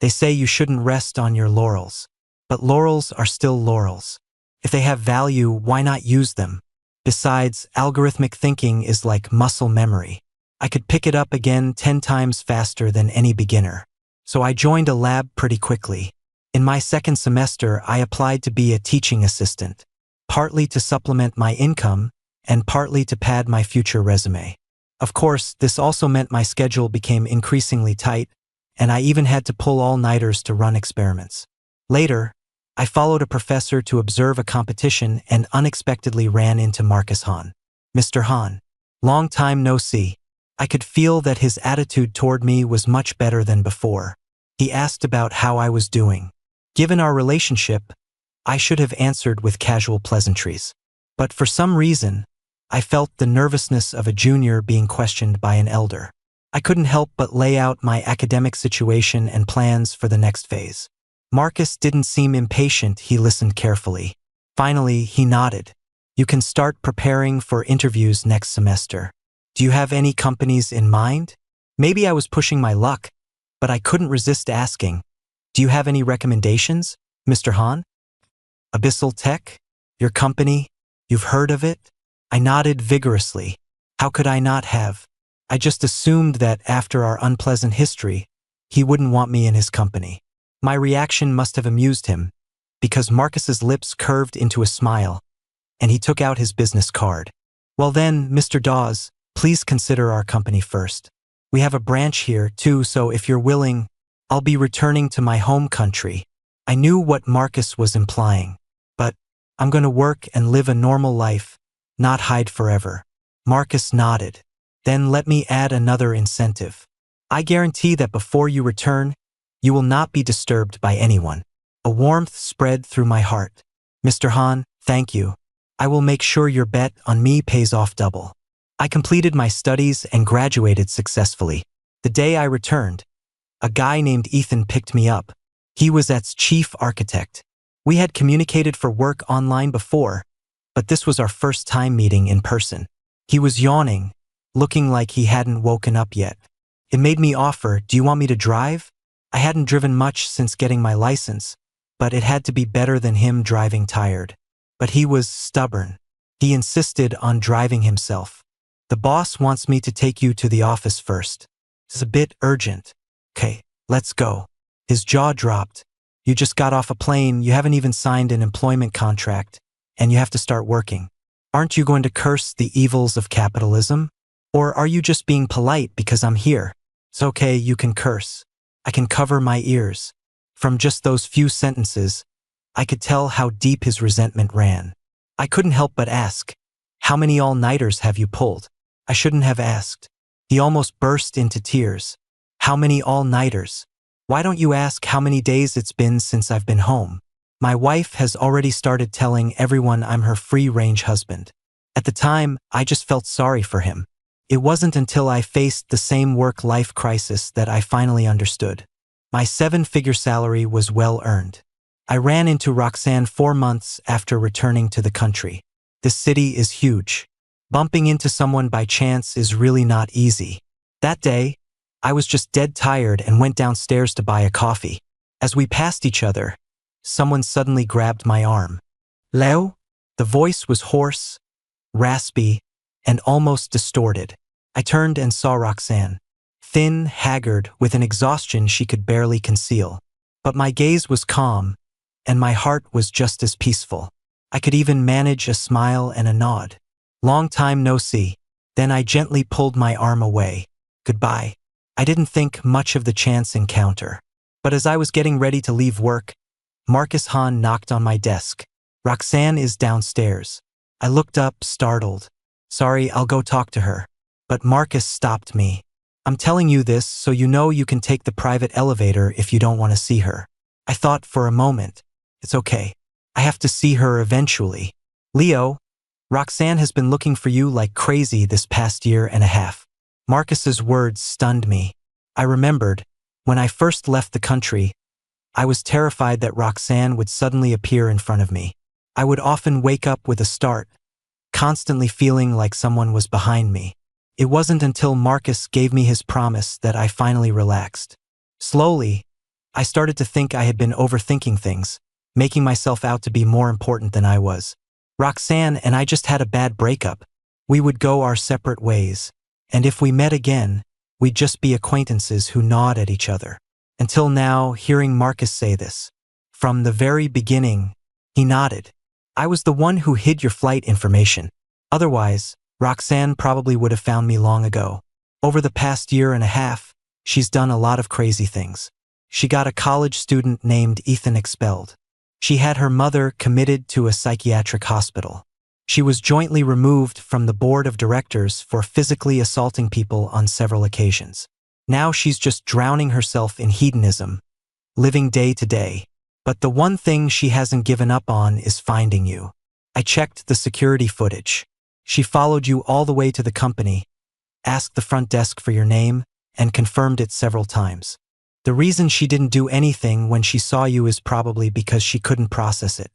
They say you shouldn't rest on your laurels. But laurels are still laurels. If they have value, why not use them? Besides, algorithmic thinking is like muscle memory. I could pick it up again 10 times faster than any beginner. So I joined a lab pretty quickly. In my second semester, I applied to be a teaching assistant, partly to supplement my income and partly to pad my future resume. Of course, this also meant my schedule became increasingly tight, and I even had to pull all-nighters to run experiments. Later, I followed a professor to observe a competition and unexpectedly ran into Marcus Hahn. "Mr. Hahn, long time no see." I could feel that his attitude toward me was much better than before. He asked about how I was doing. Given our relationship, I should have answered with casual pleasantries. But for some reason, I felt the nervousness of a junior being questioned by an elder. I couldn't help but lay out my academic situation and plans for the next phase. Marcus didn't seem impatient, he listened carefully. Finally, he nodded. "You can start preparing for interviews next semester. Do you have any companies in mind?" Maybe I was pushing my luck, but I couldn't resist asking, "Do you have any recommendations, Mr. Hahn?" "Abyssal Tech? Your company? You've heard of it?" I nodded vigorously. How could I not have? I just assumed that after our unpleasant history, he wouldn't want me in his company. My reaction must have amused him, because Marcus's lips curved into a smile, and he took out his business card. "Well then, Mr. Dawes, please consider our company first. We have a branch here, too, so if you're willing, I'll be returning to my home country. I knew what Marcus was implying. But I'm going to work and live a normal life, not hide forever. Marcus nodded. Then let me add another incentive. I guarantee that before you return, you will not be disturbed by anyone. A warmth spread through my heart. Mr. Han, thank you. I will make sure your bet on me pays off double. I completed my studies and graduated successfully. The day I returned, a guy named Ethan picked me up. He was AT's chief architect. We had communicated for work online before, but this was our first time meeting in person. He was yawning, looking like he hadn't woken up yet. It made me offer, do you want me to drive? I hadn't driven much since getting my license, but it had to be better than him driving tired. But he was stubborn. He insisted on driving himself. The boss wants me to take you to the office first. It's a bit urgent. Okay, let's go. His jaw dropped. You just got off a plane, you haven't even signed an employment contract, and you have to start working. Aren't you going to curse the evils of capitalism? Or are you just being polite because I'm here? It's okay, you can curse. I can cover my ears. From just those few sentences, I could tell how deep his resentment ran. I couldn't help but ask, how many all-nighters have you pulled? I shouldn't have asked. He almost burst into tears. How many all-nighters? Why don't you ask how many days it's been since I've been home? My wife has already started telling everyone I'm her free-range husband. At the time, I just felt sorry for him. It wasn't until I faced the same work-life crisis that I finally understood. My 7-figure salary was well earned. I ran into Roxanne 4 months after returning to the country. This city is huge. Bumping into someone by chance is really not easy. That day, I was just dead tired and went downstairs to buy a coffee. As we passed each other, someone suddenly grabbed my arm. Leo? The voice was hoarse, raspy, and almost distorted. I turned and saw Roxanne. Thin, haggard, with an exhaustion she could barely conceal. But my gaze was calm, and my heart was just as peaceful. I could even manage a smile and a nod. Long time no see. Then I gently pulled my arm away. Goodbye. I didn't think much of the chance encounter. But as I was getting ready to leave work, Marcus Han knocked on my desk. Roxanne is downstairs. I looked up, startled. Sorry, I'll go talk to her. But Marcus stopped me. I'm telling you this so you know you can take the private elevator if you don't want to see her. I thought for a moment. It's okay. I have to see her eventually. Leo, Roxanne has been looking for you like crazy this past year and a half. Marcus's words stunned me. I remembered, when I first left the country, I was terrified that Roxanne would suddenly appear in front of me. I would often wake up with a start, constantly feeling like someone was behind me. It wasn't until Marcus gave me his promise that I finally relaxed. Slowly, I started to think I had been overthinking things, making myself out to be more important than I was. Roxanne and I just had a bad breakup. We would go our separate ways. And if we met again, we'd just be acquaintances who nod at each other. Until now, hearing Marcus say this. From the very beginning, he nodded. I was the one who hid your flight information. Otherwise, Roxanne probably would have found me long ago. Over the past year and a half, she's done a lot of crazy things. She got a college student named Ethan expelled. She had her mother committed to a psychiatric hospital. She was jointly removed from the board of directors for physically assaulting people on several occasions. Now she's just drowning herself in hedonism, living day to day. But the one thing she hasn't given up on is finding you. I checked the security footage. She followed you all the way to the company, asked the front desk for your name, and confirmed it several times. The reason she didn't do anything when she saw you is probably because she couldn't process it.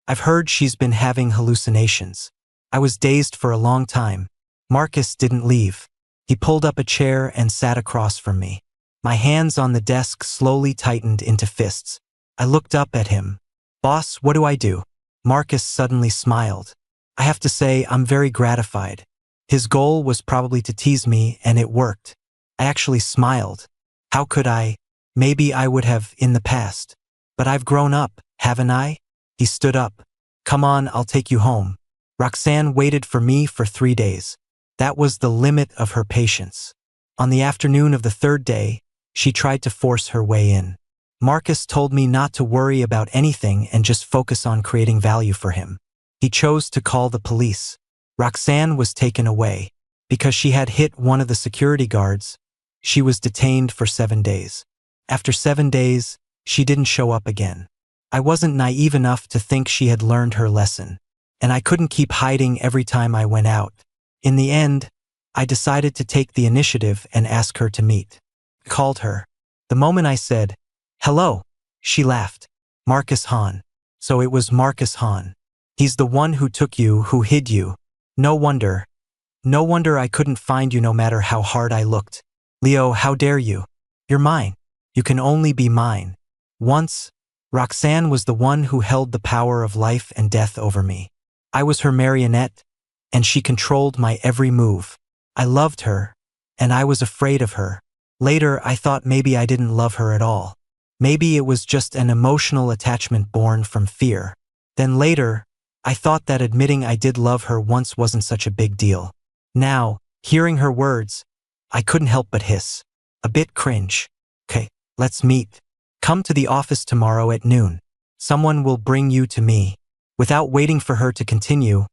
I've heard she's been having hallucinations. I was dazed for a long time. Marcus didn't leave. He pulled up a chair and sat across from me. My hands on the desk slowly tightened into fists. I looked up at him. Boss, what do I do? Marcus suddenly smiled. I have to say, I'm very gratified. His goal was probably to tease me, and it worked. I actually smiled. How could I? Maybe I would have in the past. But I've grown up, haven't I? He stood up. Come on, I'll take you home. Roxanne waited for me for 3 days. That was the limit of her patience. On the afternoon of the third day, she tried to force her way in. Marcus told me not to worry about anything and just focus on creating value for him. He chose to call the police. Roxanne was taken away. Because she had hit one of the security guards, she was detained for 7 days. After 7 days, she didn't show up again. I wasn't naive enough to think she had learned her lesson, and I couldn't keep hiding every time I went out. In the end, I decided to take the initiative and ask her to meet. I called her. The moment I said, "Hello," she laughed. Marcus Hahn. So it was Marcus Hahn. He's the one who took you, who hid you. No wonder I couldn't find you no matter how hard I looked. Leo, how dare you? You're mine. You can only be mine. Once, Roxanne was the one who held the power of life and death over me. I was her marionette, and she controlled my every move. I loved her, and I was afraid of her. Later, I thought maybe I didn't love her at all. Maybe it was just an emotional attachment born from fear. Then later, I thought that admitting I did love her once wasn't such a big deal. Now, hearing her words, I couldn't help but hiss. A bit cringe. Okay, let's meet. Come to the office tomorrow at noon. Someone will bring you to me. Without waiting for her to continue,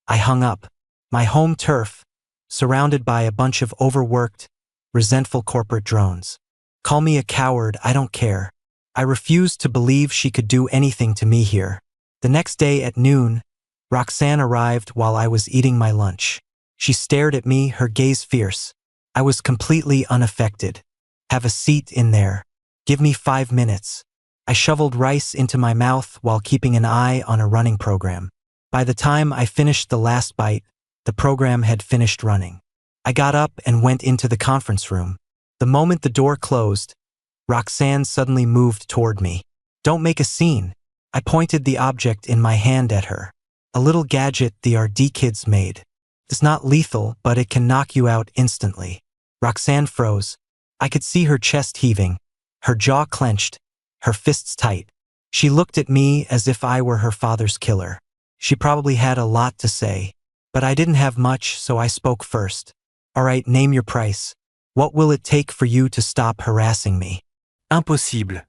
I hung up. My home turf, surrounded by a bunch of overworked, resentful corporate drones. Call me a coward, I don't care. I refused to believe she could do anything to me here. The next day at noon, Roxanne arrived while I was eating my lunch. She stared at me, her gaze fierce. I was completely unaffected. Have a seat in there. Give me 5 minutes. I shoveled rice into my mouth while keeping an eye on a running program. By the time I finished the last bite, the program had finished running. I got up and went into the conference room. The moment the door closed, Roxanne suddenly moved toward me. Don't make a scene. I pointed the object in my hand at her. A little gadget the RD kids made. It's not lethal, but it can knock you out instantly. Roxanne froze. I could see her chest heaving, her jaw clenched, her fists tight. She looked at me as if I were her father's killer. She probably had a lot to say, but I didn't have much, so I spoke first. All right, name your price. What will it take for you to stop harassing me? Impossible.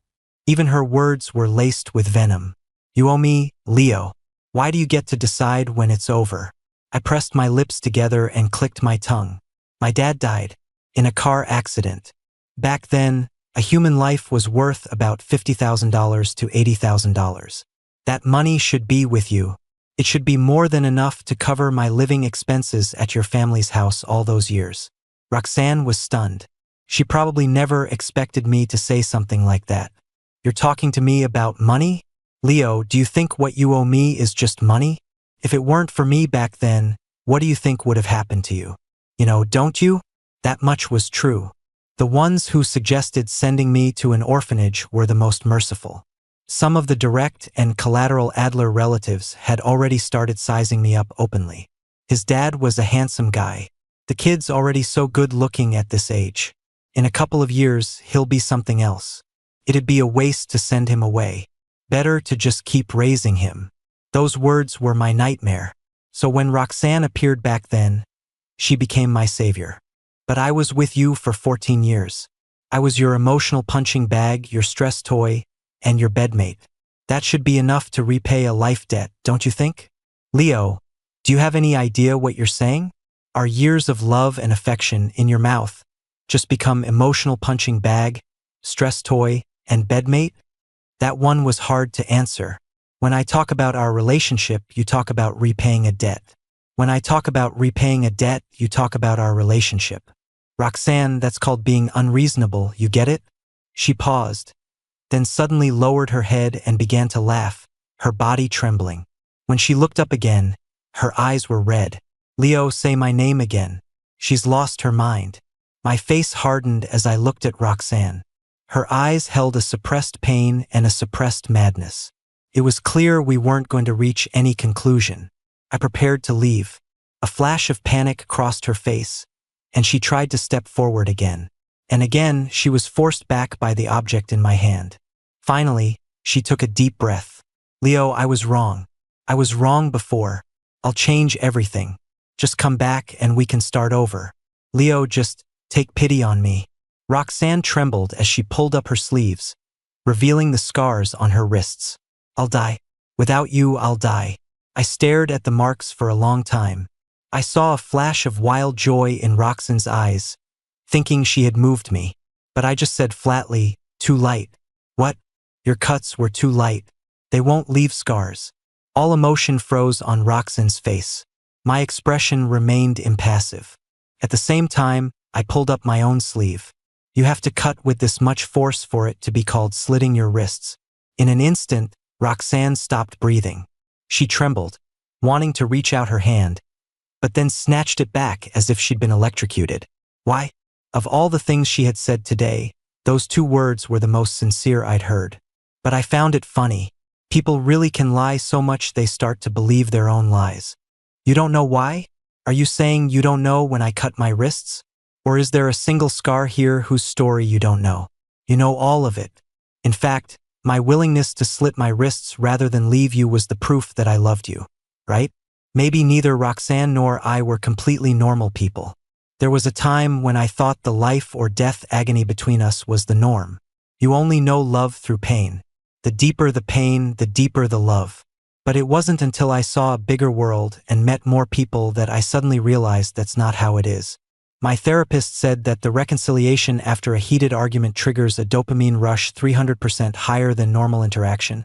Even her words were laced with venom. You owe me, Leo. Why do you get to decide when it's over? I pressed my lips together and clicked my tongue. My dad died in a car accident. Back then, a human life was worth about $50,000 to $80,000. That money should be with you. It should be more than enough to cover my living expenses at your family's house all those years. Roxanne was stunned. She probably never expected me to say something like that. You're talking to me about money? Leo, do you think what you owe me is just money? If it weren't for me back then, what do you think would have happened to you? You know, don't you? That much was true. The ones who suggested sending me to an orphanage were the most merciful. Some of the direct and collateral Adler relatives had already started sizing me up openly. His dad was a handsome guy. The kid's already so good looking at this age. In a couple of years, he'll be something else. It'd be a waste to send him away. Better to just keep raising him. Those words were my nightmare. So when Roxanne appeared back then, she became my savior. But I was with you for 14 years. I was your emotional punching bag, your stress toy, and your bedmate. That should be enough to repay a life debt, don't you think? Leo, do you have any idea what you're saying? Are years of love and affection in your mouth just become emotional punching bag, stress toy, and bedmate? That one was hard to answer. When I talk about our relationship, you talk about repaying a debt. When I talk about repaying a debt, you talk about our relationship. Roxanne, that's called being unreasonable, you get it? She paused, then suddenly lowered her head and began to laugh, her body trembling. When she looked up again, her eyes were red. Leo, say my name again. She's lost her mind. My face hardened as I looked at Roxanne. Her eyes held a suppressed pain and a suppressed madness. It was clear we weren't going to reach any conclusion. I prepared to leave. A flash of panic crossed her face, and she tried to step forward again. And again, she was forced back by the object in my hand. Finally, she took a deep breath. Leo, I was wrong. I was wrong before. I'll change everything. Just come back and we can start over. Leo, just take pity on me. Roxanne trembled as she pulled up her sleeves, revealing the scars on her wrists. I'll die. Without you, I'll die. I stared at the marks for a long time. I saw a flash of wild joy in Roxanne's eyes, thinking she had moved me. But I just said flatly, too light. What? Your cuts were too light. They won't leave scars. All emotion froze on Roxanne's face. My expression remained impassive. At the same time, I pulled up my own sleeve. You have to cut with this much force for it to be called slitting your wrists. In an instant, Roxanne stopped breathing. She trembled, wanting to reach out her hand, but then snatched it back as if she'd been electrocuted. Why? Of all the things she had said today, those 2 words were the most sincere I'd heard. But I found it funny. People really can lie so much they start to believe their own lies. You don't know why? Are you saying you don't know when I cut my wrists? Or is there a single scar here whose story you don't know? You know all of it. In fact, my willingness to slit my wrists rather than leave you was the proof that I loved you, right? Maybe neither Roxanne nor I were completely normal people. There was a time when I thought the life or death agony between us was the norm. You only know love through pain. The deeper the pain, the deeper the love. But it wasn't until I saw a bigger world and met more people that I suddenly realized that's not how it is. My therapist said that the reconciliation after a heated argument triggers a dopamine rush 300% higher than normal interaction,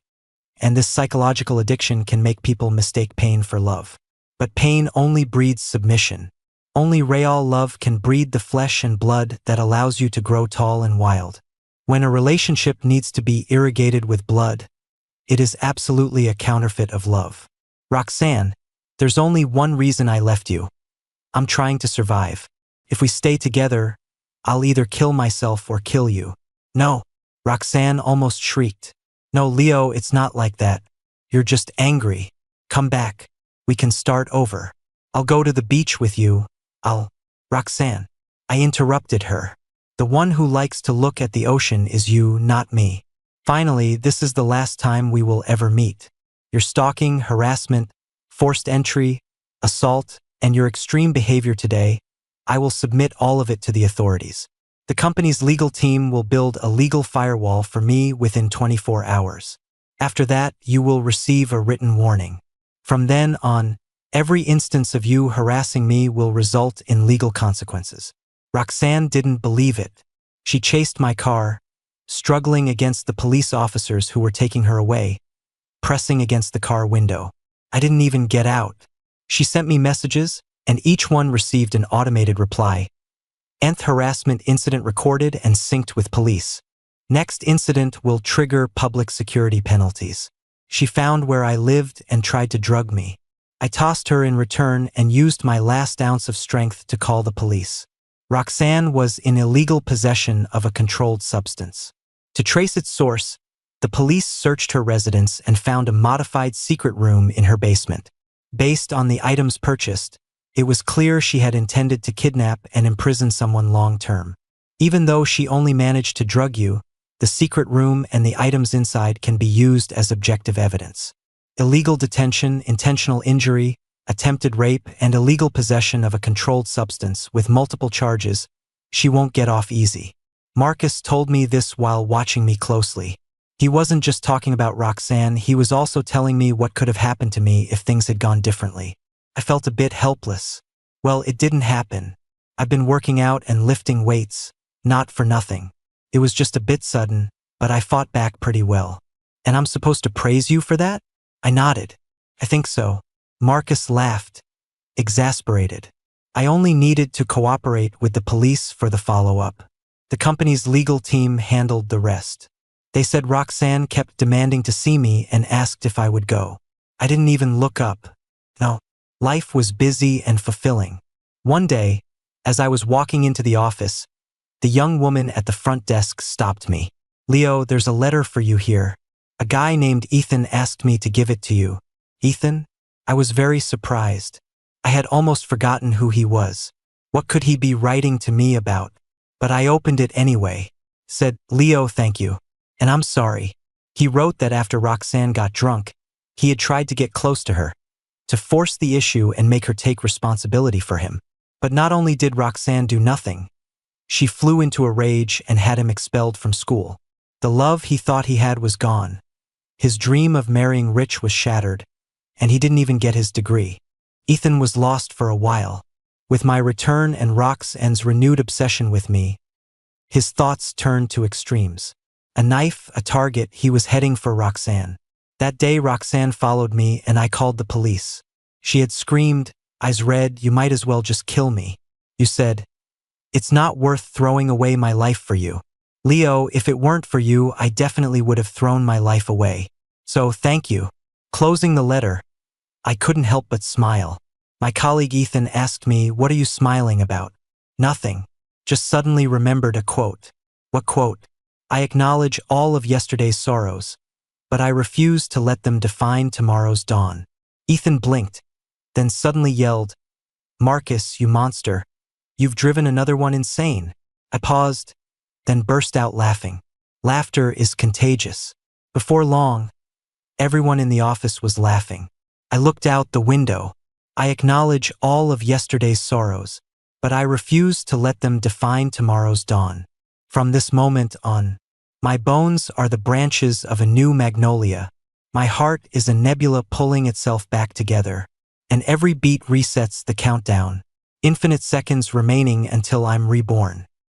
and this psychological addiction can make people mistake pain for love. But pain only breeds submission. Only real love can breed the flesh and blood that allows you to grow tall and wild. When a relationship needs to be irrigated with blood, it is absolutely a counterfeit of love. Roxanne, there's only one reason I left you. I'm trying to survive. If we stay together, I'll either kill myself or kill you. No, Roxanne almost shrieked. No, Leo, it's not like that. You're just angry. Come back. We can start over. I'll go to the beach with you. Roxanne. I interrupted her. The one who likes to look at the ocean is you, not me. Finally, this is the last time we will ever meet. Your stalking, harassment, forced entry, assault, and your extreme behavior today, I will submit all of it to the authorities. The company's legal team will build a legal firewall for me within 24 hours. After that, you will receive a written warning. From then on, every instance of you harassing me will result in legal consequences. Roxanne didn't believe it. She chased my car, struggling against the police officers who were taking her away, pressing against the car window. I didn't even get out. She sent me messages, and each one received an automated reply. Nth harassment incident recorded and synced with police. Next incident will trigger public security penalties. She found where I lived and tried to drug me. I tossed her in return and used my last ounce of strength to call the police. Roxanne was in illegal possession of a controlled substance. To trace its source, the police searched her residence and found a modified secret room in her basement. Based on the items purchased, it was clear she had intended to kidnap and imprison someone long-term. Even though she only managed to drug you, the secret room and the items inside can be used as objective evidence. Illegal detention, intentional injury, attempted rape, and illegal possession of a controlled substance with multiple charges, she won't get off easy. Marcus told me this while watching me closely. He wasn't just talking about Roxanne, he was also telling me what could have happened to me if things had gone differently. I felt a bit helpless. Well, it didn't happen. I've been working out and lifting weights, not for nothing. It was just a bit sudden, but I fought back pretty well. And I'm supposed to praise you for that? I nodded. I think so. Marcus laughed, exasperated. I only needed to cooperate with the police for the follow-up. The company's legal team handled the rest. They said Roxanne kept demanding to see me and asked if I would go. I didn't even look up. No. Life was busy and fulfilling. One day, as I was walking into the office, the young woman at the front desk stopped me. Leo, there's a letter for you here. A guy named Ethan asked me to give it to you. Ethan? I was very surprised. I had almost forgotten who he was. What could he be writing to me about? But I opened it anyway. Said, Leo, thank you. And I'm sorry. He wrote that after Roxanne got drunk, he had tried to get close to her. to force the issue and make her take responsibility for him. But not only did Roxanne do nothing, she flew into a rage and had him expelled from school. The love he thought he had was gone. His dream of marrying Rich was shattered, and he didn't even get his degree. Ethan was lost for a while. With my return and Roxanne's renewed obsession with me, his thoughts turned to extremes. A knife, a target, he was heading for Roxanne. That day Roxanne followed me and I called the police. She had screamed, eyes red, "You might as well just kill me." You said, "It's not worth throwing away my life for you." Leo, if it weren't for you, I definitely would have thrown my life away. So thank you. Closing the letter, I couldn't help but smile. My colleague Ethan asked me, "What are you smiling about?" "Nothing. Just suddenly remembered a quote." "What quote?" "I acknowledge all of yesterday's sorrows, but I refuse to let them define tomorrow's dawn." Ethan blinked, then suddenly yelled, "Marcus, you monster. You've driven another one insane." I paused, then burst out laughing. Laughter is contagious. Before long, everyone in the office was laughing. I looked out the window. I acknowledge all of yesterday's sorrows, but I refuse to let them define tomorrow's dawn. From this moment on, my bones are the branches of a new magnolia. My heart is a nebula pulling itself back together, and every beat resets the countdown. Infinite seconds remaining until I'm reborn.